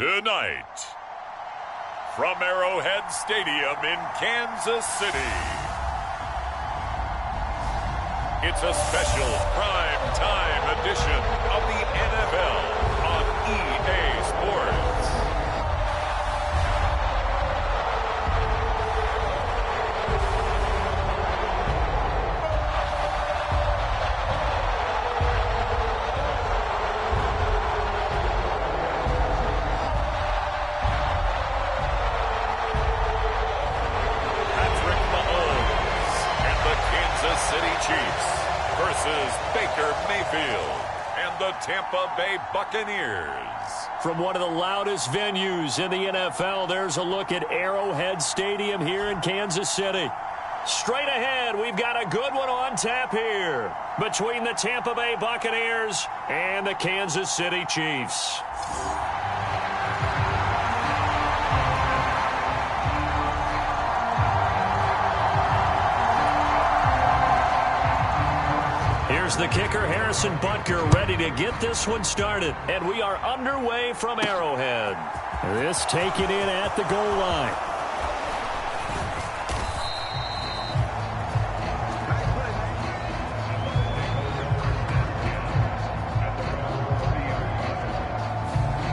Tonight, from Arrowhead Stadium in Kansas City, it's a special prime time edition of the NFL on EA Sports. Chiefs versus Baker Mayfield and the Tampa Bay Buccaneers. From one of the loudest venues in the NFL, there's a look at Arrowhead Stadium here in Kansas City. Straight ahead, we've got a good one on tap here between the Tampa Bay Buccaneers and the Kansas City Chiefs. Here's the kicker, Harrison Butker, ready to get this one started. And we are underway from Arrowhead. This taken in at the goal line.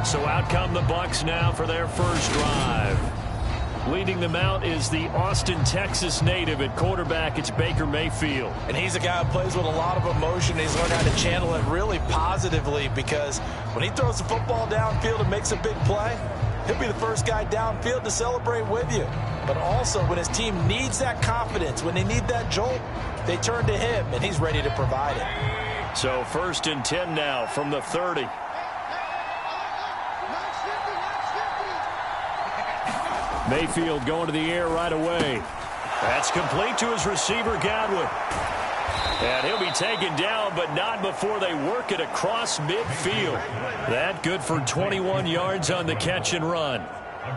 So out come the Bucs now for their first drive. Leading them out is the Austin, Texas native at quarterback. It's Baker Mayfield. And he's a guy who plays with a lot of emotion. He's learned how to channel it really positively, because when he throws the football downfield and makes a big play, he'll be the first guy downfield to celebrate with you. But also, when his team needs that confidence, when they need that jolt, they turn to him, and he's ready to provide it. So 1st and 10 now from the 30. Mayfield going to the air right away. That's complete to his receiver, Godwin. And he'll be taken down, but not before they work it across midfield. That good for 21 yards on the catch and run.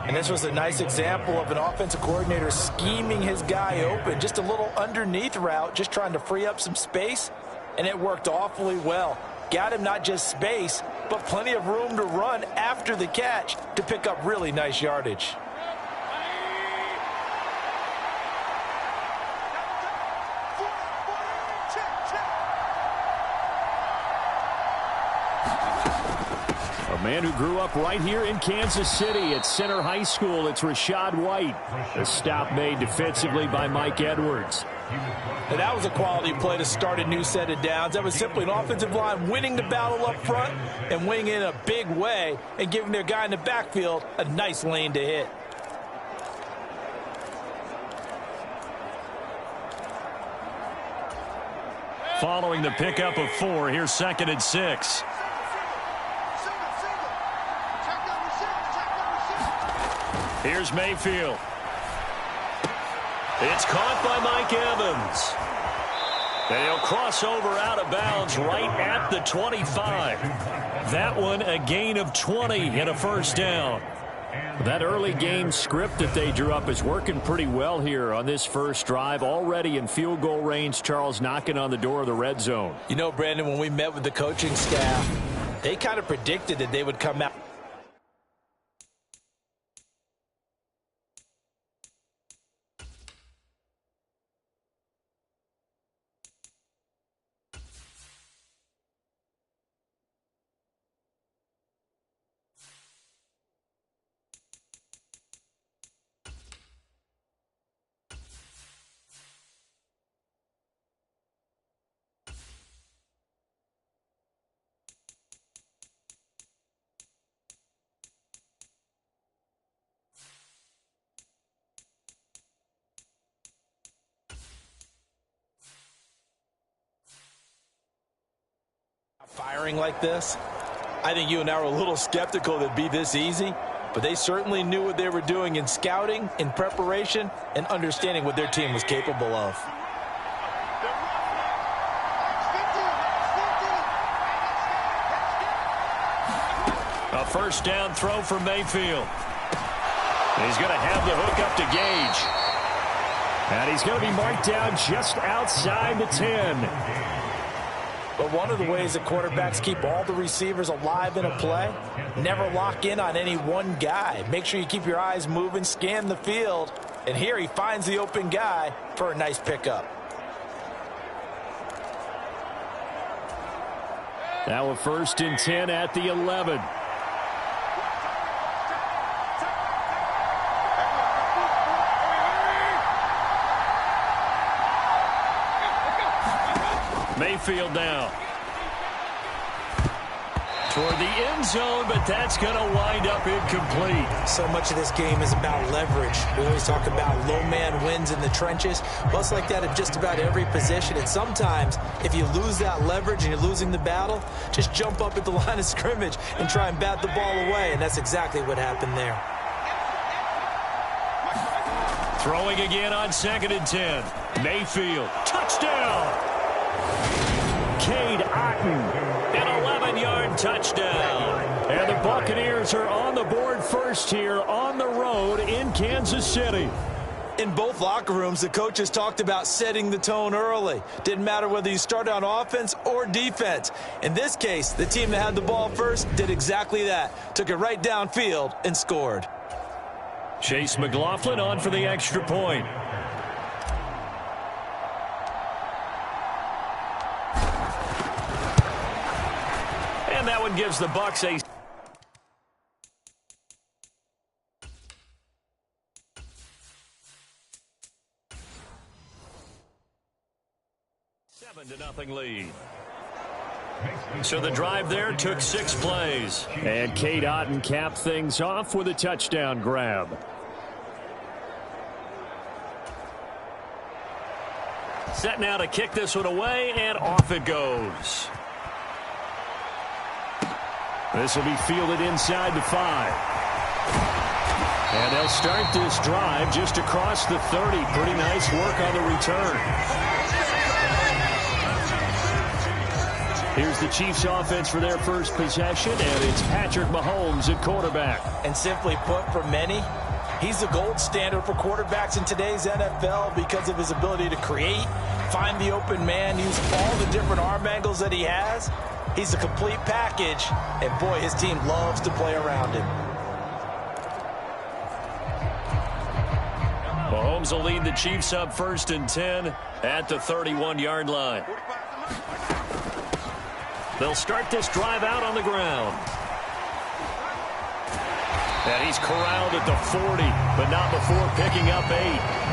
And this was a nice example of an offensive coordinator scheming his guy open. Just a little underneath route, just trying to free up some space, and it worked awfully well. Got him not just space, but plenty of room to run after the catch to pick up really nice yardage. A man who grew up right here in Kansas City at Center High School. It's Rashad White. The stop made defensively by Mike Edwards. And that was a quality play to start a new set of downs. That was simply an offensive line winning the battle up front and winning in a big way and giving their guy in the backfield a nice lane to hit. Following the pickup of 4, here's 2nd and 6. Here's Mayfield. It's caught by Mike Evans. And he'll cross over out of bounds right at the 25. That one a gain of 20 and a first down. That early game script that they drew up is working pretty well here on this first drive. Already in field goal range, Charles, knocking on the door of the red zone. You know, Brandon, when we met with the coaching staff, they kind of predicted that they would come out. Firing like this, I think you and I were a little skeptical that it'd be this easy, but they certainly knew what they were doing in scouting, in preparation, and understanding what their team was capable of. A first down throw for Mayfield. He's going to have the hook up to Gage. And he's going to be marked down just outside the 10. But one of the ways that quarterbacks keep all the receivers alive in a play, never lock in on any one guy. Make sure you keep your eyes moving, scan the field. And here he finds the open guy for a nice pickup. Now a 1st and 10 at the 11. Mayfield now. Toward the end zone, but that's going to wind up incomplete. So much of this game is about leverage. We always talk about low man wins in the trenches. Well, it's like that in just about every position. And sometimes, if you lose that leverage and you're losing the battle, just jump up at the line of scrimmage and try and bat the ball away. And that's exactly what happened there. Throwing again on 2nd and 10. Mayfield, touchdown! Cade Otton. An 11-yard touchdown. And the Buccaneers are on the board first here on the road in Kansas City. In both locker rooms, the coaches talked about setting the tone early. Didn't matter whether you started on offense or defense. In this case, the team that had the ball first did exactly that. Took it right downfield and scored. Chase McLaughlin on for the extra point. And that one gives the Bucs a 7-0 lead. So the drive there took 6 plays. And Cade Otton capped things off with a touchdown grab. Set now to kick this one away, and off it goes. This will be fielded inside the 5. And they'll start this drive just across the 30. Pretty nice work on the return. Here's the Chiefs offense for their first possession, and it's Patrick Mahomes at quarterback. And simply put, for many, he's the gold standard for quarterbacks in today's NFL because of his ability to create, find the open man, use all the different arm angles that he has. He's a complete package, and boy, his team loves to play around him. Mahomes will lead the Chiefs up 1st and 10 at the 31-yard line. They'll start this drive out on the ground. And he's corralled at the 40, but not before picking up 8.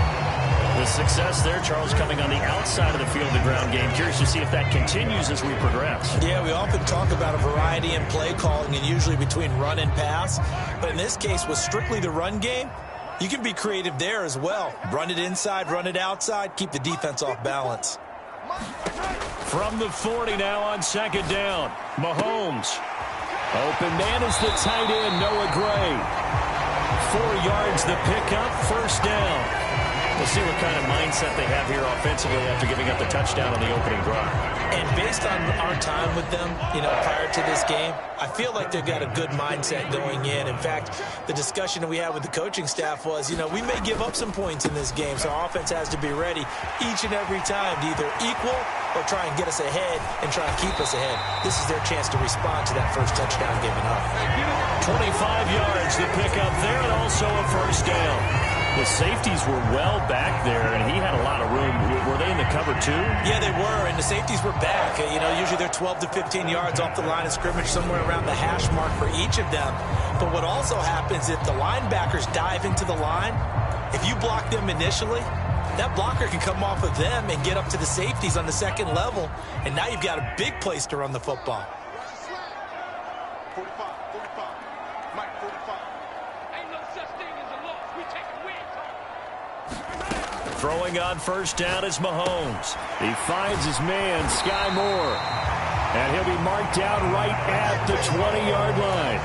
The success there, Charles, coming on the outside of the field, the ground game. Curious to see if that continues as we progress. Yeah, we often talk about a variety in play calling and usually between run and pass. But in this case, with strictly the run game, you can be creative there as well. Run it inside, run it outside, keep the defense off balance. From the 40 now on 2nd down. Mahomes. Open man is the tight end, Noah Gray. 4 yards the pickup, 1st down. We'll see what kind of mindset they have here offensively after giving up the touchdown on the opening drive. And based on our time with them, prior to this game, I feel like they've got a good mindset going in. In fact, the discussion that we had with the coaching staff was, we may give up some points in this game, so our offense has to be ready each and every time to either equal or try and get us ahead and try and keep us ahead. This is their chance to respond to that first touchdown given up. 25 yards the pickup there, and also a 1st down. The safeties were well back there, and he had a lot of room. Were they in the cover too? Yeah, they were, and the safeties were back. Usually they're 12 to 15 yards off the line of scrimmage, somewhere around the hash mark for each of them. But what also happens if the linebackers dive into the line, if you block them initially, that blocker can come off of them and get up to the safeties on the 2nd level, and now you've got a big place to run the football. Throwing on 1st down is Mahomes. He finds his man, Sky Moore. And he'll be marked down right at the 20-yard line.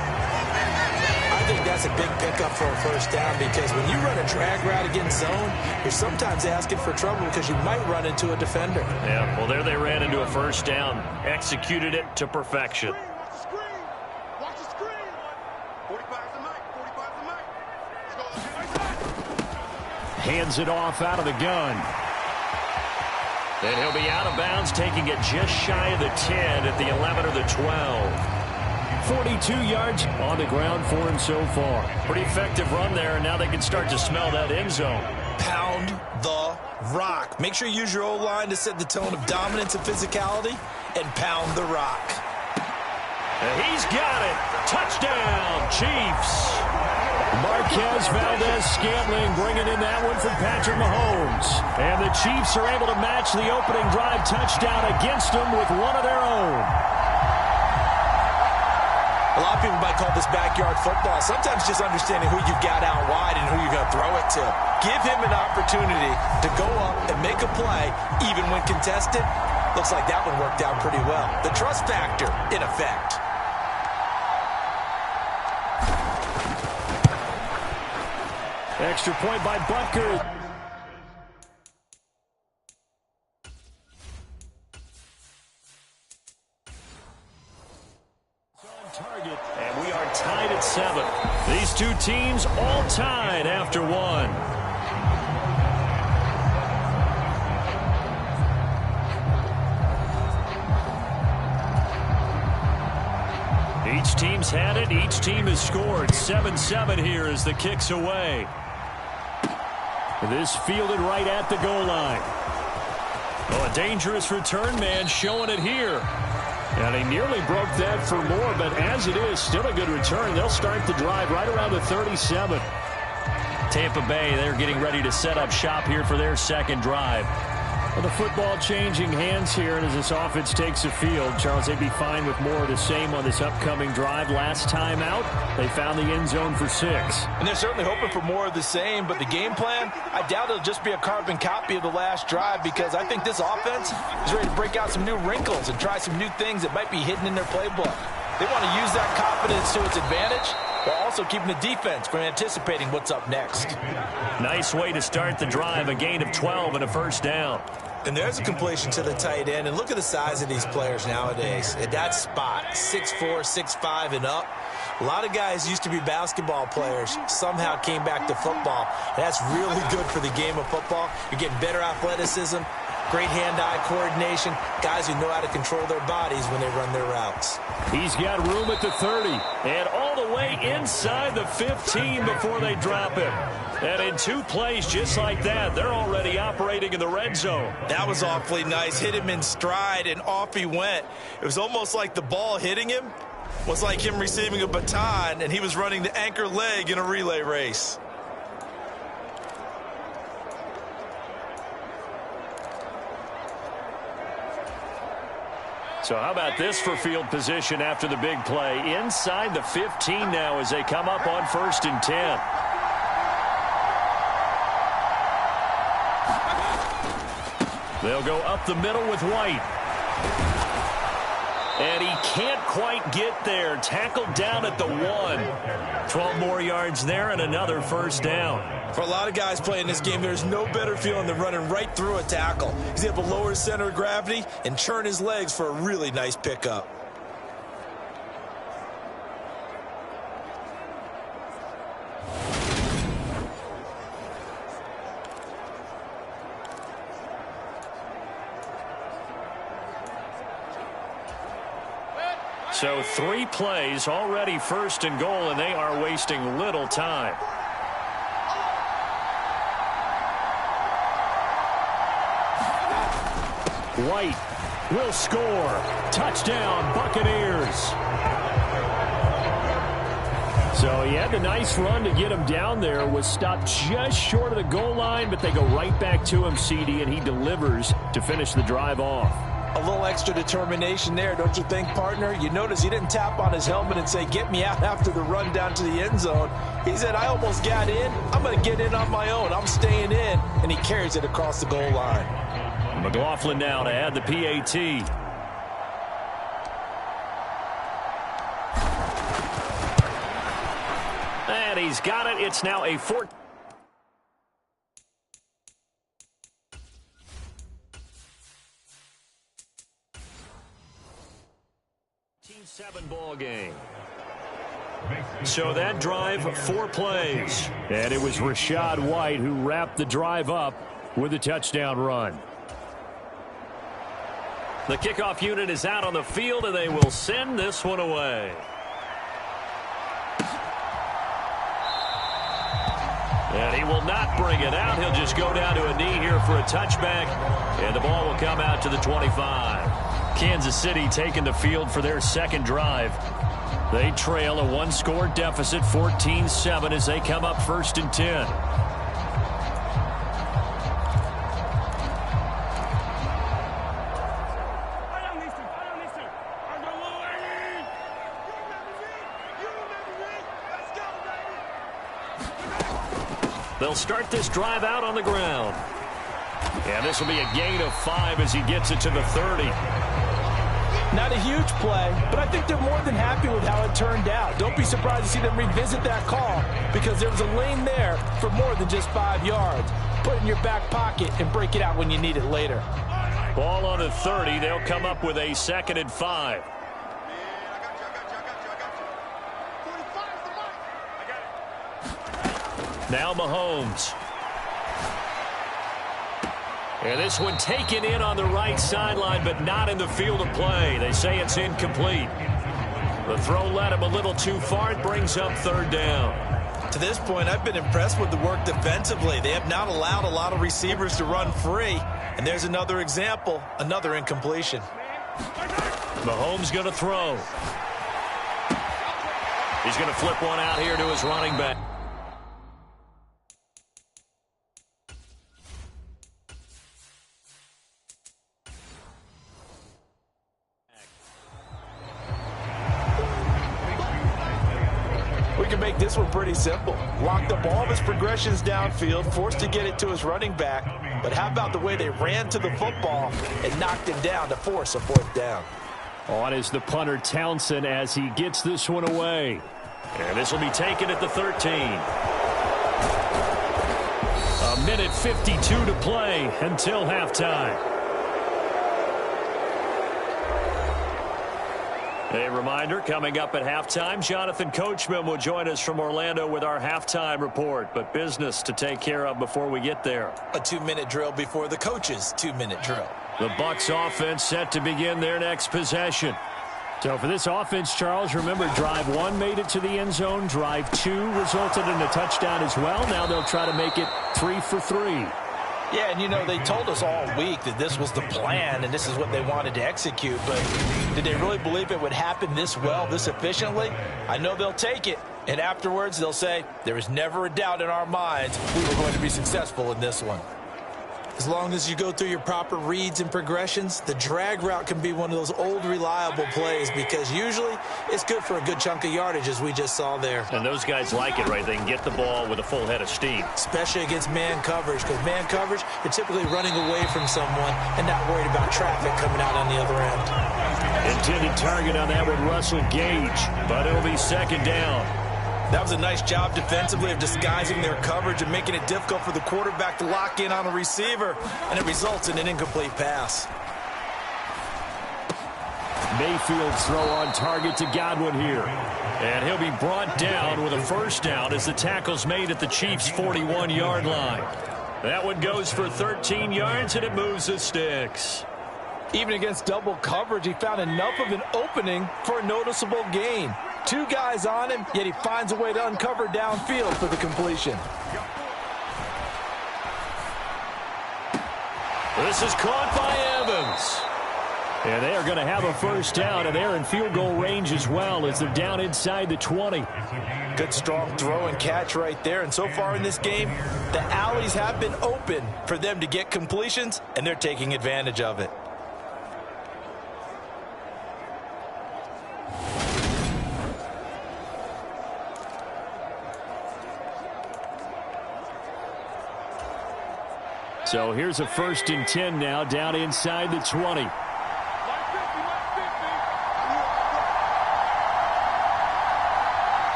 I think that's a big pickup for a 1st down because when you run a drag route against zone, you're sometimes asking for trouble because you might run into a defender. Yeah, well, there they ran into a 1st down. Executed it to perfection. Hands it off out of the gun. And he'll be out of bounds, taking it just shy of the 10 at the 11 or the 12. 42 yards on the ground for him so far. Pretty effective run there, and now they can start to smell that end zone. Pound the rock. Make sure you use your O-line to set the tone of dominance and physicality, and pound the rock. And he's got it. Touchdown, Chiefs. Marquez Valdez-Scantling bringing in that one from Patrick Mahomes. And the Chiefs are able to match the opening drive touchdown against them with one of their own. A lot of people might call this backyard football. Sometimes just understanding who you've got out wide and who you're going to throw it to. Give him an opportunity to go up and make a play, even when contested. Looks like that one worked out pretty well. The trust factor, in effect. Extra point by Butker. Target, and we are tied at 7. These two teams all tied after 1. Each team's had it. Each team has scored. 7-7 here as the kick's away. This fielded right at the goal line. Oh, a dangerous return man showing it here. And he nearly broke that for more, but as it is, still a good return. They'll start the drive right around the 37. Tampa Bay, they're getting ready to set up shop here for their second drive. Well, the football changing hands here, and as this offense takes the field, Charles, they'd be fine with more of the same on this upcoming drive. Last time out, they found the end zone for 6. And they're certainly hoping for more of the same, but the game plan, I doubt it'll just be a carbon copy of the last drive, because I think this offense is ready to break out some new wrinkles and try some new things that might be hidden in their playbook. They want to use that confidence to its advantage, while also keeping the defense from anticipating what's up next. Nice way to start the drive, a gain of 12 and a first down. And there's a completion to the tight end. And look at the size of these players nowadays. At that spot, 6'4", 6'5", and up. A lot of guys used to be basketball players, somehow came back to football. And that's really good for the game of football. You're getting better athleticism, great hand-eye coordination, guys who know how to control their bodies when they run their routes. He's got room at the 30 and all the way inside the 15 before they drop him. And in 2 plays just like that, they're already operating in the red zone. That was awfully nice. Hit him in stride, and off he went. It was almost like the ball hitting him was like him receiving a baton, and he was running the anchor leg in a relay race. So how about this for field position after the big play? Inside the 15 now as they come up on 1st and 10. They'll go up the middle with White. And he can't quite get there. Tackled down at the 1. 12 more yards there and another first down. For a lot of guys playing this game, there's no better feeling than running right through a tackle. He's able to lower his center of gravity and churn his legs for a really nice pickup. So 3 plays, already 1st and goal, and they are wasting little time. White will score. Touchdown, Buccaneers. So he had the nice run to get him down there. Was stopped just short of the goal line, but they go right back to him, CD, and he delivers to finish the drive off. A little extra determination there, don't you think, partner? You notice he didn't tap on his helmet and say, get me out after the run down to the end zone. He said, I almost got in. I'm going to get in on my own. I'm staying in. And he carries it across the goal line. McLaughlin now to add the PAT. And he's got it. It's now a 14. 7 ball game. So that drive, 4 plays. And it was Rachaad White who wrapped the drive up with a touchdown run. The kickoff unit is out on the field, and they will send this one away. And he will not bring it out. He'll just go down to a knee here for a touchback, and the ball will come out to the 25. Kansas City taking the field for their second drive. They trail a one-score deficit, 14-7, as they come up 1st and 10. They'll start this drive out on the ground. And this will be a gain of 5 as he gets it to the 30. Not a huge play, but I think they're more than happy with how it turned out. Don't be surprised to see them revisit that call because there was a lane there for more than just 5 yards. Put it in your back pocket and break it out when you need it later. Ball on the 30. They'll come up with a 2nd and 5. Now Mahomes. And this one taken in on the right sideline, but not in the field of play. They say it's incomplete. The throw led him a little too far. It brings up 3rd down. To this point, I've been impressed with the work defensively. They have not allowed a lot of receivers to run free. And there's another example, another incompletion. Mahomes going to throw. He's going to flip one out here to his running back. We can make this one pretty simple. Locked up all of his progressions downfield, forced to get it to his running back. But how about the way they ran to the football and knocked him down to force a 4th down? On is the punter Townsend as he gets this one away. And this will be taken at the 13. A minute 52 to play until halftime. A reminder, coming up at halftime, Jonathan Coachman will join us from Orlando with our halftime report, but business to take care of before we get there. A 2-minute drill before the coach's 2-minute drill. The Bucs offense set to begin their next possession. So for this offense, Charles, remember, drive 1 made it to the end zone. Drive 2 resulted in a touchdown as well. Now they'll try to make it 3 for 3. Yeah, and you know, they told us all week that this was the plan and this is what they wanted to execute, but did they really believe it would happen this well, this efficiently? I know they'll take it, and afterwards they'll say, there was never a doubt in our minds we were going to be successful in this one. As long as you go through your proper reads and progressions, the drag route can be one of those old reliable plays because usually it's good for a good chunk of yardage, as we just saw there. And those guys like it, right? They can get the ball with a full head of steam. Especially against man coverage, because man coverage, they're typically running away from someone and not worried about traffic coming out on the other end. Intended target on that one, Russell Gage, but it'll be 2nd down. That was a nice job defensively of disguising their coverage and making it difficult for the quarterback to lock in on a receiver, and it results in an incomplete pass. Mayfield throw on target to Godwin here. And he'll be brought down with a 1st down as the tackle's made at the Chiefs' 41-yard line. That one goes for 13 yards, and it moves the sticks. Even against double coverage, he found enough of an opening for a noticeable gain. 2 guys on him, yet he finds a way to uncover downfield for the completion. This is caught by Evans. And they are going to have a 1st down, and they're in field goal range as well as they're down inside the 20. Good strong throw and catch right there. And so far in this game, the alleys have been open for them to get completions, and they're taking advantage of it. So here's a 1st and 10 now down inside the 20.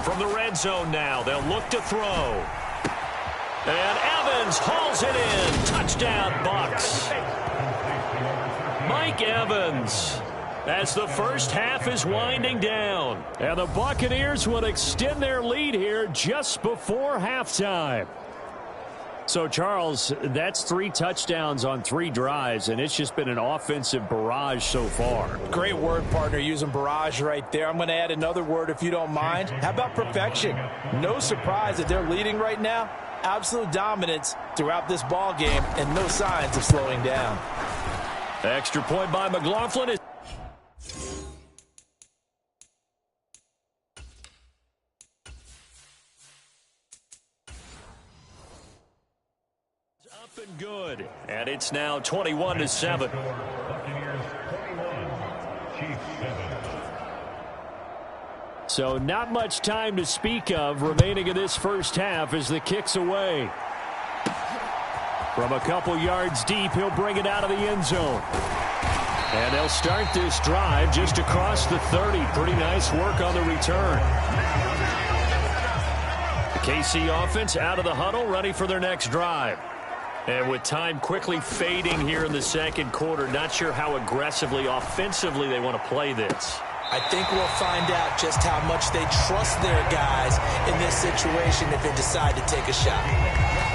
From the red zone now, they'll look to throw. And Evans hauls it in. Touchdown, Bucs. Mike Evans. As the first half is winding down. And the Buccaneers will extend their lead here just before halftime. So, Charles, that's 3 touchdowns on 3 drives, and it's just been an offensive barrage so far. Great word, partner, using barrage right there. I'm going to add another word if you don't mind. How about perfection? No surprise that they're leading right now. Absolute dominance throughout this ball game and no signs of slowing down. Extra point by McLaughlin. Up and good. And it's now 21-7. So not much time to speak of remaining in this first half as the kick's away. From a couple yards deep, he'll bring it out of the end zone. And they'll start this drive just across the 30. Pretty nice work on the return. The KC offense out of the huddle, ready for their next drive. And with time quickly fading here in the second quarter, not sure how aggressively, offensively they want to play this. I think we'll find out just how much they trust their guys in this situation if they decide to take a shot.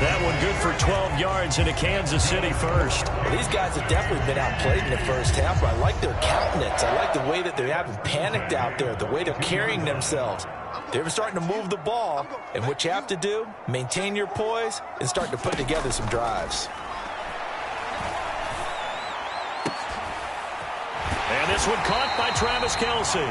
That one good for 12 yards in a Kansas City first. Well, these guys have definitely been outplayed in the first half, but I like their countenance. I like the way that they haven't panicked out there, the way they're carrying themselves. They're starting to move the ball, and what you have to do, maintain your poise and start to put together some drives. And this one caught by Travis Kelce.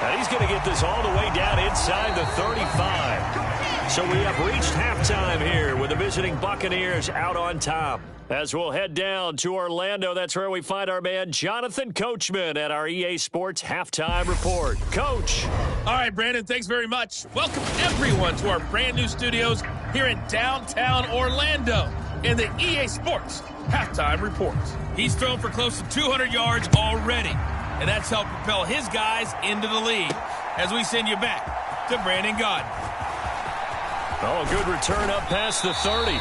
And he's going to get this all the way down inside the 35. So we have reached halftime here with the visiting Buccaneers out on top. As we'll head down to Orlando, that's where we find our man Jonathan Coachman at our EA Sports Halftime Report. Coach. All right, Brandon, thanks very much. Welcome, everyone, to our brand new studios here in downtown Orlando in the EA Sports Halftime Report. He's thrown for close to 200 yards already, and that's helped propel his guys into the lead. As we send you back to Brandon Gaudin. Oh, good return up past the 30.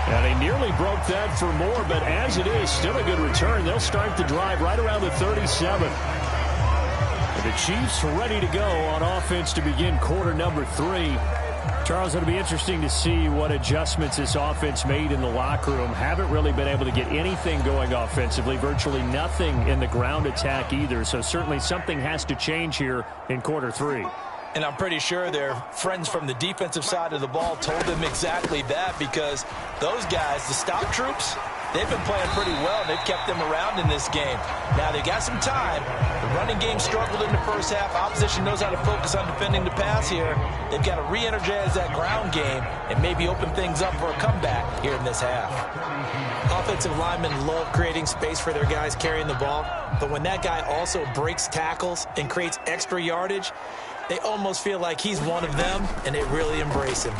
And he nearly broke that for more, but as it is, still a good return. They'll start the drive right around the 37. And the Chiefs ready to go on offense to begin quarter number 3. Charles, it'll be interesting to see what adjustments this offense made in the locker room. Haven't really been able to get anything going offensively, virtually nothing in the ground attack either. So certainly something has to change here in quarter 3. And I'm pretty sure their friends from the defensive side of the ball told them exactly that, because those guys, the stop troops, they've been playing pretty well. They've kept them around in this game. Now, they got some time. The running game struggled in the first half. Opposition knows how to focus on defending the pass here. They've got to re-energize that ground game and maybe open things up for a comeback here in this half. Offensive linemen love creating space for their guys carrying the ball, but when that guy also breaks tackles and creates extra yardage, they almost feel like he's one of them, and they really embrace him.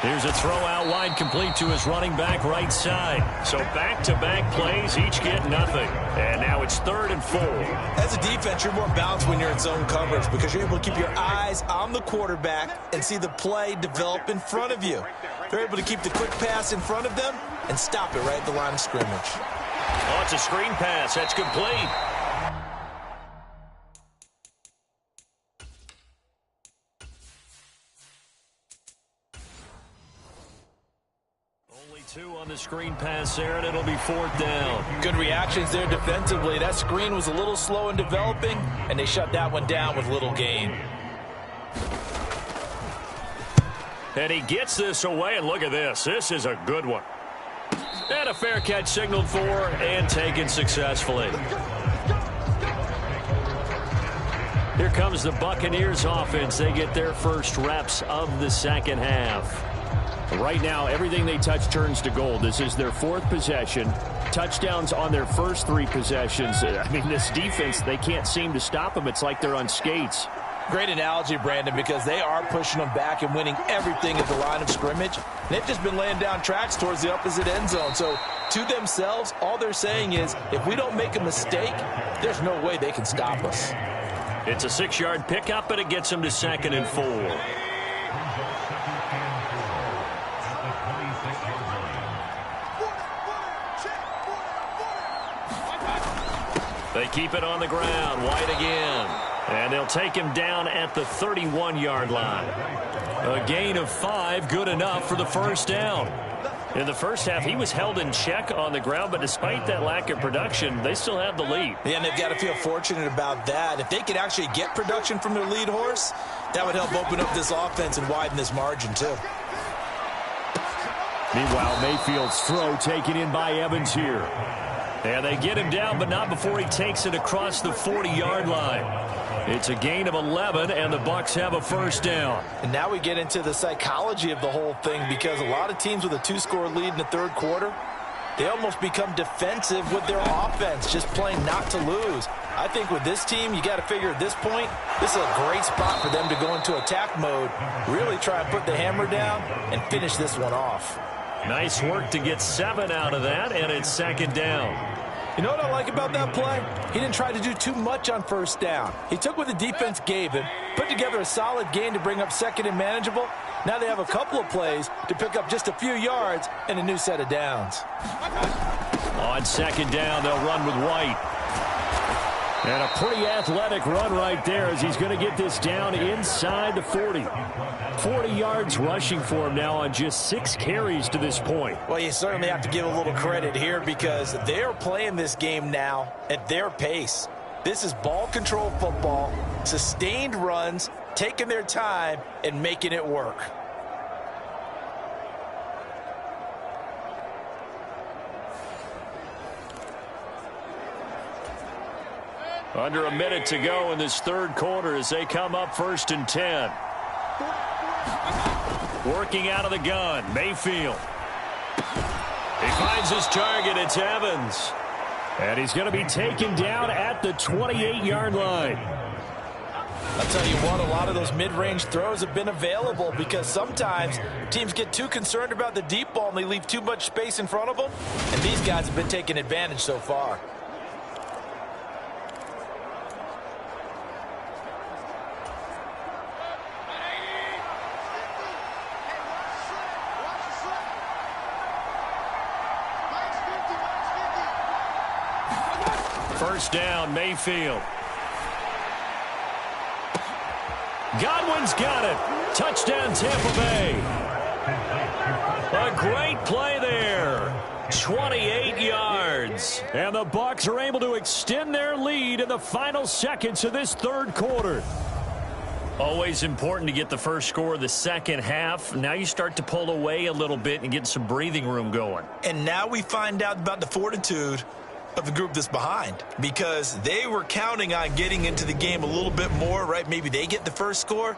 Here's a throw out wide, complete to his running back right side. So back-to-back plays, each get nothing. And now it's 3rd and 4. As a defense, you're more balanced when you're in zone coverage because you're able to keep your eyes on the quarterback and see the play develop in front of you. They're able to keep the quick pass in front of them and stop it right at the line of scrimmage. Oh, it's a screen pass. That's complete. Only 2 on the screen pass there, and it'll be 4th down. Good reactions there defensively. That screen was a little slow in developing, and they shut that one down with little gain. And he gets this away, and look at this. This is a good one. And a fair catch signaled for and taken successfully. Here comes the Buccaneers offense. They get their first reps of the second half. Right now, everything they touch turns to gold. This is their 4th possession. Touchdowns on their first 3 possessions. I mean, this defense, they can't seem to stop them. It's like they're on skates. Great analogy, Brandon, because they are pushing them back and winning everything at the line of scrimmage. They've just been laying down tracks towards the opposite end zone. So, to themselves, all they're saying is, if we don't make a mistake, there's no way they can stop us. It's a 6-yard pickup, and it gets them to 2nd and 4. They keep it on the ground. White again. And they'll take him down at the 31-yard line. A gain of 5, good enough for the first down. In the first half, he was held in check on the ground, but despite that lack of production, they still have the lead. Yeah, and they've got to feel fortunate about that. If they could actually get production from their lead horse, that would help open up this offense and widen this margin, too. Meanwhile, Mayfield's throw taken in by Evans here. And they get him down, but not before he takes it across the 40-yard line. It's a gain of 11, and the Bucs have a first down. And now we get into the psychology of the whole thing, because a lot of teams with a 2-score lead in the third quarter, they almost become defensive with their offense, just playing not to lose. I think with this team, you got to figure at this point, this is a great spot for them to go into attack mode, really try and put the hammer down and finish this one off. Nice work to get 7 out of that, and it's second down. You know what I like about that play? He didn't try to do too much on first down. He took what the defense gave him, put together a solid gain to bring up second and manageable. Now they have a couple of plays to pick up just a few yards and a new set of downs. On second down, they'll run with White. And a pretty athletic run right there as he's going to get this down inside the 40. 40 yards rushing for him now on just 6 carries to this point. Well, you certainly have to give a little credit here because they're playing this game now at their pace. This is ball control football, sustained runs, taking their time and making it work. Under a minute to go in this third quarter as they come up 1st and 10. Working out of the gun, Mayfield. He finds his target, it's Evans. And he's going to be taken down at the 28-yard line. I'll tell you what, a lot of those mid-range throws have been available because sometimes teams get too concerned about the deep ball and they leave too much space in front of them. And these guys have been taking advantage so far. First down, Mayfield. Godwin's got it. Touchdown, Tampa Bay. A great play there. 28 yards. And the Bucs are able to extend their lead in the final seconds of this third quarter. Always important to get the first score of the second half. Now you start to pull away a little bit and get some breathing room going. And now we find out about the fortitude of the group that's behind, because they were counting on getting into the game a little bit more, right? Maybe they get the first score.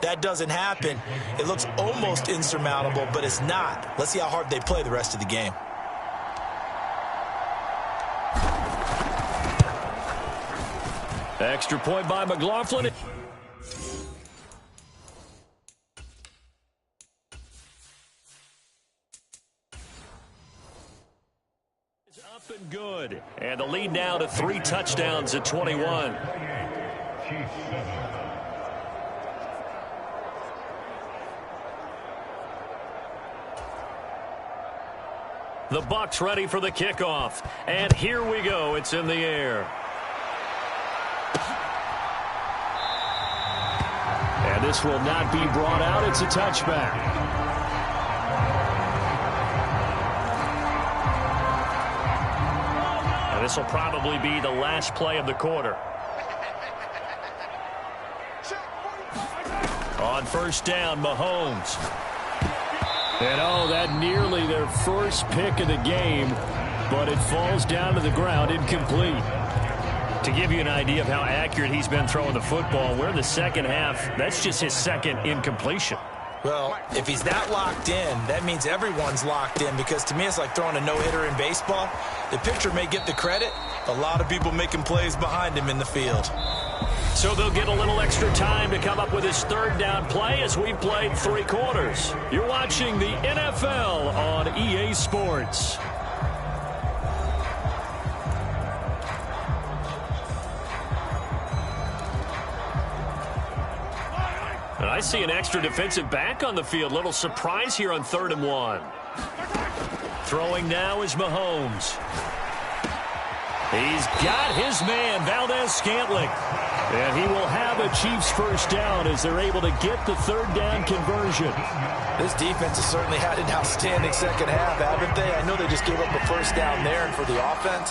That doesn't happen. It looks almost insurmountable, but it's not. Let's see how hard they play the rest of the game. Extra point by McLaughlin. And good. And the lead now to 3 touchdowns at 21. The Bucs ready for the kickoff. And here we go. It's in the air. And this will not be brought out. It's a touchback. This will probably be the last play of the quarter. On first down, Mahomes. And oh, that nearly their first pick of the game, but it falls down to the ground incomplete. To give you an idea of how accurate he's been throwing the football, we're in the second half. That's just his second incompletion. Well, if he's that locked in, that means everyone's locked in, because to me it's like throwing a no-hitter in baseball. The pitcher may get the credit. A lot of people making plays behind him in the field. So they'll get a little extra time to come up with his third down play as we've played 3 quarters. You're watching the NFL on EA Sports. And I see an extra defensive back on the field. Little surprise here on 3rd and 1. Throwing now is Mahomes. He's got his man, Valdez-Scantling. And he will have a Chiefs first down as they're able to get the third down conversion. This defense has certainly had an outstanding second half, haven't they? I know they just gave up a first down there, and for the offense,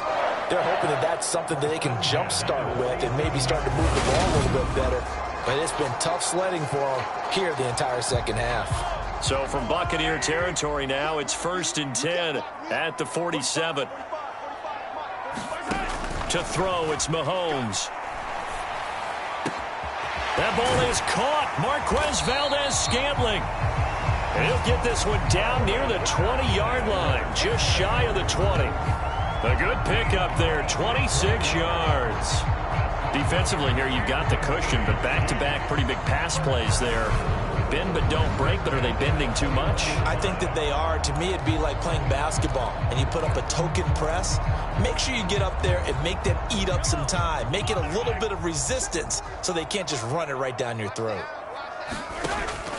they're hoping that that's something that they can jumpstart with and maybe start to move the ball a little bit better. But it's been tough sledding for them here the entire second half. So from Buccaneer territory now, it's 1st and 10 at the 47. To throw, it's Mahomes. That ball is caught. Marquez Valdez-Scantling. And he'll get this one down near the 20-yard line, just shy of the 20. A good pickup there, 26 yards. Defensively here, you've got the cushion, but back-to-back pretty big pass plays there. Bend but don't break, but are they bending too much? I think that they are. To me, it'd be like playing basketball, and you put up a token press. Make sure you get up there and make them eat up some time. Make it a little bit of resistance so they can't just run it right down your throat.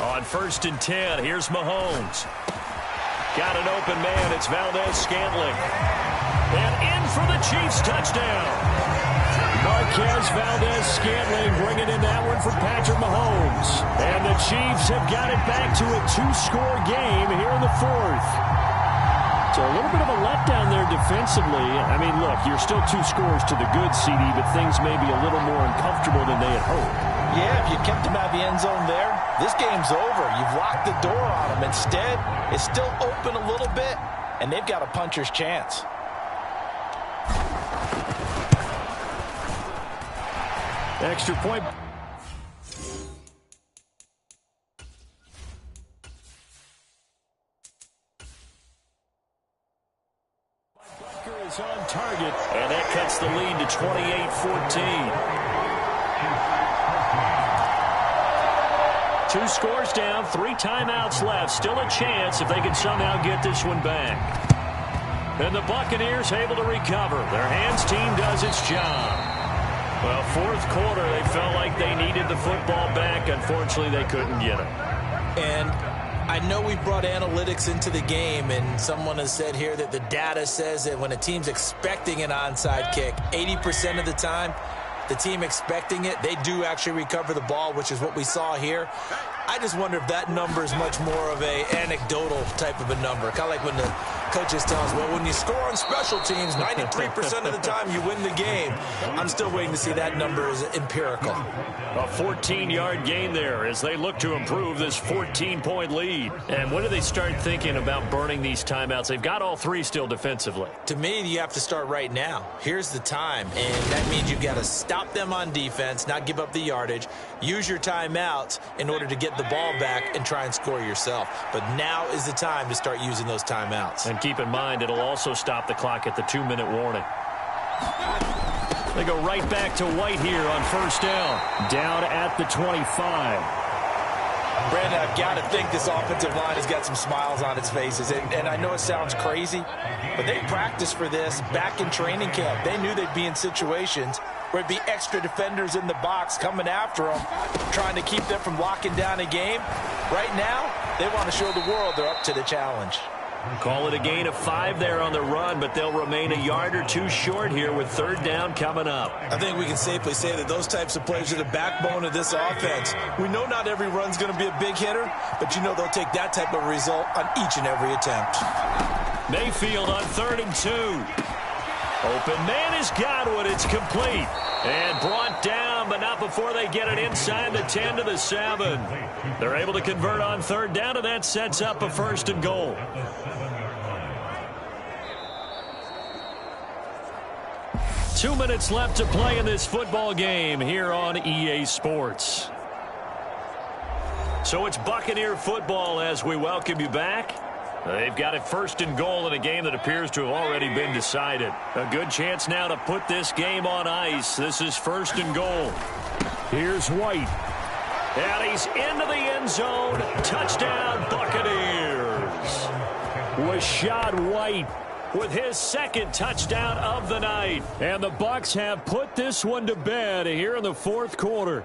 On 1st and 10, here's Mahomes. Got an open man. It's Valdez-Scantling. And in for the Chiefs touchdown. Marquez Valdez-Scantling bringing in that one for Patrick Mahomes. And the Chiefs have got it back to a 2-score game here in the 4th. So a little bit of a letdown there defensively. I mean, look, you're still 2 scores to the good, CD, but things may be a little more uncomfortable than they had hoped. Yeah, if you kept them out of the end zone there, this game's over. You've locked the door on them. Instead, it's still open a little bit, and they've got a puncher's chance. Extra point. Butker is on target, and that cuts the lead to 28-14. 2 scores down, 3 timeouts left. Still a chance if they can somehow get this one back. And the Buccaneers able to recover. Their hands team does its job. Well, 4th quarter, they felt like they needed the football back. Unfortunately, they couldn't get it. And I know we brought analytics into the game, and someone has said here that the data says that when a team's expecting an onside kick, 80% of the time, the team expecting it, they do actually recover the ball, which is what we saw here. I just wonder if that number is much more of a anecdotal type of a number. Kind of like when the coaches tell us, well, when you score on special teams, 93% of the time you win the game. I'm still waiting to see that number is empirical. A 14-yard gain there as they look to improve this 14-point lead. And when do they start thinking about burning these timeouts? They've got all 3 still defensively. To me, you have to start right now. Here's the time, and that means you've got to stop them on defense, not give up the yardage, use your timeouts in order to get the ball back and try and score yourself. But now is the time to start using those timeouts. And keep in mind, it'll also stop the clock at the 2-minute warning. They go right back to White here on 1st down. Down at the 25. Brandon, I've got to think this offensive line has got some smiles on its faces. And I know it sounds crazy, but they practiced for this back in training camp. They knew they'd be in situations where it'd be extra defenders in the box coming after them, trying to keep them from locking down a game. Right now, they want to show the world they're up to the challenge. Call it a gain of 5 there on the run, but they'll remain a yard or 2 short here with 3rd down coming up. I think we can safely say that those types of plays are the backbone of this offense. We know not every run's going to be a big hitter, but you know they'll take that type of result on each and every attempt. Mayfield on 3rd and 2. Open man has got one. It's complete. And brought down, but not before they get it inside the 10 to the 7. They're able to convert on 3rd down, and that sets up a 1st and goal. Two minutes left to play in this football game here on EA Sports. So it's Buccaneer football as we welcome you back. They've got it 1st and goal in a game that appears to have already been decided. A good chance now to put this game on ice. This is 1st and goal. Here's White. And he's into the end zone. Touchdown, Buccaneers. Rashad White with his 2nd touchdown of the night. And the Bucs have put this one to bed here in the 4th quarter.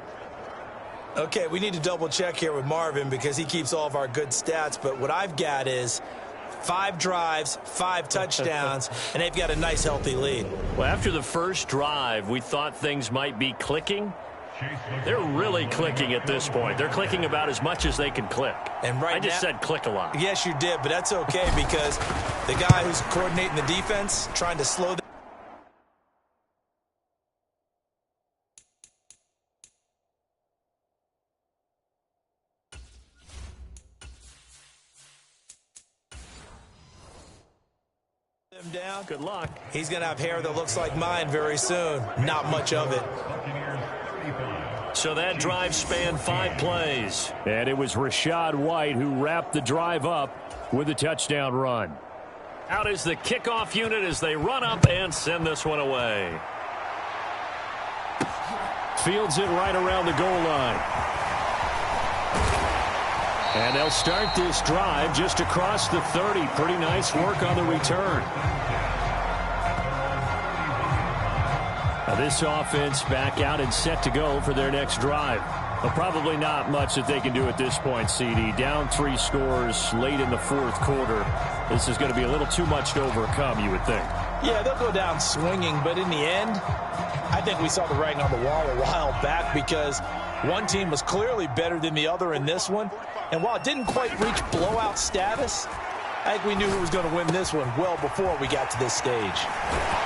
Okay, we need to double check here with Marvin because he keeps all of our good stats. But what I've got is 5 drives, 5 touchdowns, and they've got a nice, healthy lead. Well, after the first drive, we thought things might be clicking. They're really clicking at this point. They're clicking about as much as they can click. And I just said click a lot. Yes, you did, but that's okay because the guy who's coordinating the defense, trying to slow them down. Good luck. He's going to have hair that looks like mine very soon. Not much of it. So that drive spanned 5 plays. And it was Rachaad White who wrapped the drive up with a touchdown run. Out is the kickoff unit as they run up and send this one away. Fields it right around the goal line. And they'll start this drive just across the 30. Pretty nice work on the return. Now this offense back out and set to go for their next drive. Well, probably not much that they can do at this point, CD. Down 3 scores late in the 4th quarter. This is going to be a little too much to overcome, you would think. Yeah, they'll go down swinging, but in the end, I think we saw the writing on the wall a while back because one team was clearly better than the other in this one. And while it didn't quite reach blowout status, I think we knew who was going to win this one well before we got to this stage.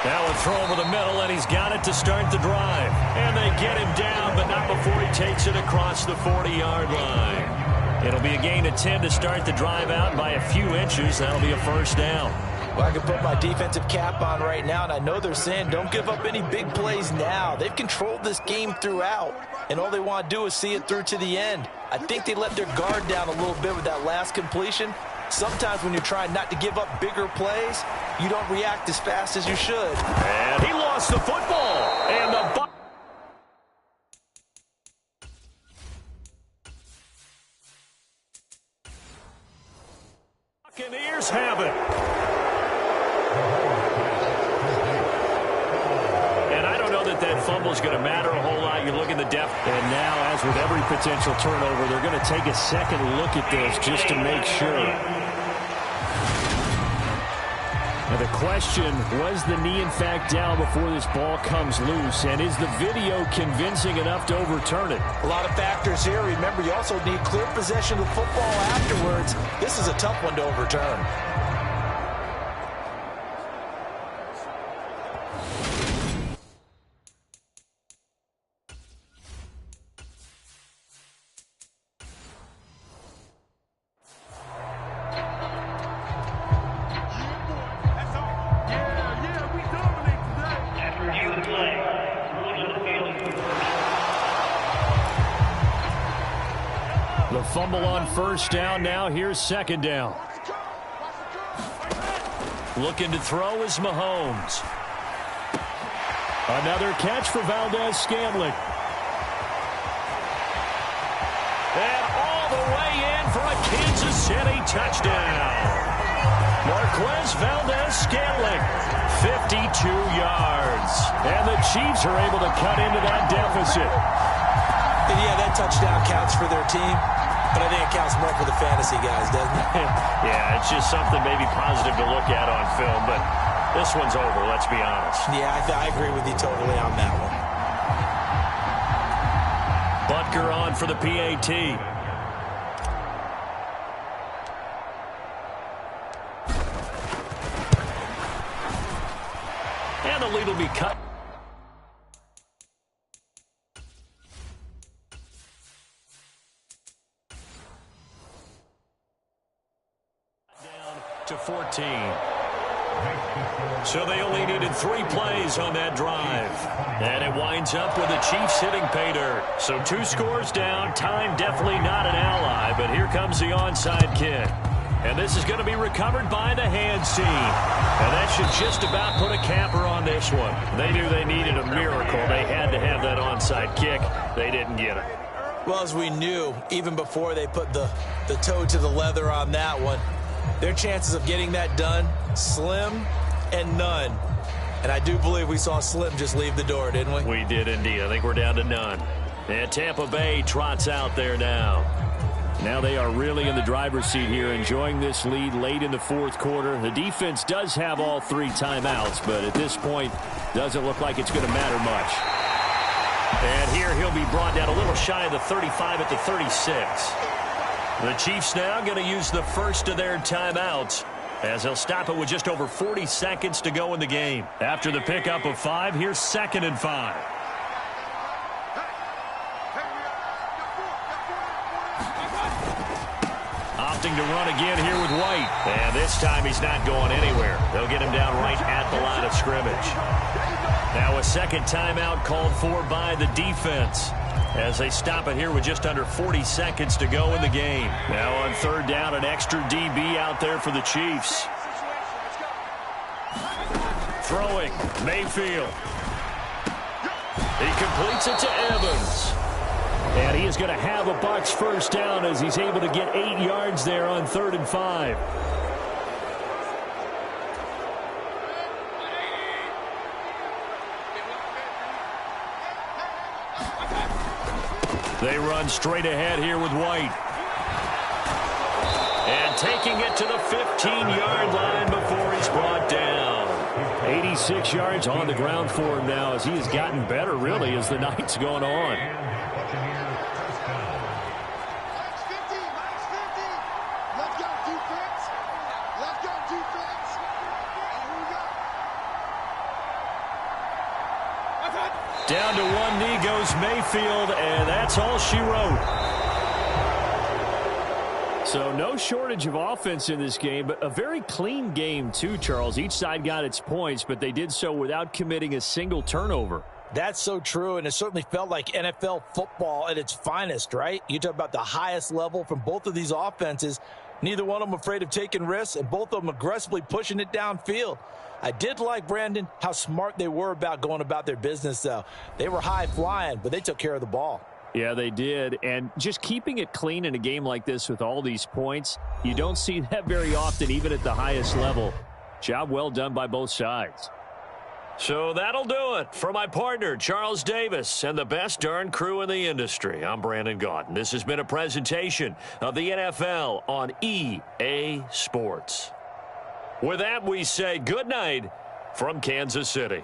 Now a throw over the middle, and he's got it to start the drive. And they get him down, but not before he takes it across the 40-yard line. It'll be a gain of 10 to start the drive out by a few inches. That'll be a first down. Well, I can put my defensive cap on right now, and I know they're saying don't give up any big plays now. They've controlled this game throughout, and all they want to do is see it through to the end. I think they let their guard down a little bit with that last completion. Sometimes when you're trying not to give up bigger plays, you don't react as fast as you should. And he lost the football. And the Buccaneers have it. And I don't know that fumble is going to matter a whole lot. You look at the depth. And now, as with every potential turnover, they're going to take a second look at this just to make sure. Now the question, was the knee in fact down before this ball comes loose? And is the video convincing enough to overturn it? A lot of factors here. Remember, you also need clear possession of the football afterwards. This is a tough one to overturn. The fumble on first down. Now here's second down. Looking to throw is Mahomes. Another catch for Valdez-Scantling. And all the way in for a Kansas City touchdown. Marquez Valdez-Scantling, 52 yards. And the Chiefs are able to cut into that deficit. And yeah, that touchdown counts for their team, but I think it counts more for the fantasy guys, doesn't it? Yeah, it's just something maybe positive to look at on film, but this one's over, let's be honest. Yeah, I agree with you totally on that one. Butker on for the PAT. And the lead will be cut. To 14. So they only needed 3 plays on that drive. And it winds up with the Chiefs hitting pay dirt. So 2 scores down. Time definitely not an ally, but here comes the onside kick. And this is going to be recovered by the hands team. And that should just about put a capper on this one. They knew they needed a miracle. They had to have that onside kick. They didn't get it. Well, as we knew, even before they put the toe to the leather on that one, their chances of getting that done, slim and none. And I do believe we saw Slim just leave the door, didn't we? We did indeed. I think we're down to none. And Tampa Bay trots out there now. Now they are really in the driver's seat here, enjoying this lead late in the fourth quarter. The defense does have all 3 timeouts, but at this point, doesn't look like it's going to matter much. And here he'll be brought down a little shy of the 35 at the 36. The Chiefs now going to use the first of their timeouts, as they'll stop it with just over 40 seconds to go in the game. After the pickup of 5, here's 2nd and 5. Opting to run again here with White. And this time he's not going anywhere. They'll get him down right at the line of scrimmage. Now a second timeout called for by the defense, as they stop it here with just under 40 seconds to go in the game. Now on 3rd down, an extra DB out there for the Chiefs. Throwing, Mayfield. He completes it to Evans. And he is going to have a Bucs first down as he's able to get 8 yards there on 3rd and 5. They run straight ahead here with White. And taking it to the 15-yard line before he's brought down. 86 yards on the ground for him now, as he has gotten better, really, as the night's going on. Down to one knee goes Mayfield, and that's all she wrote. So no shortage of offense in this game, but a very clean game too, Charles. Each side got its points, but they did so without committing a single turnover. That's so true, and it certainly felt like NFL football at its finest, right? You talk about the highest level from both of these offenses. Neither one of them afraid of taking risks, and both of them aggressively pushing it downfield. I did like, Brandon, how smart they were about going about their business, though. They were high-flying, but they took care of the ball. Yeah, they did. And just keeping it clean in a game like this with all these points, you don't see that very often, even at the highest level. Job well done by both sides. So that'll do it for my partner, Charles Davis, and the best darn crew in the industry. I'm Brandon Gaudin. This has been a presentation of the NFL on EA Sports. With that, we say good night from Kansas City.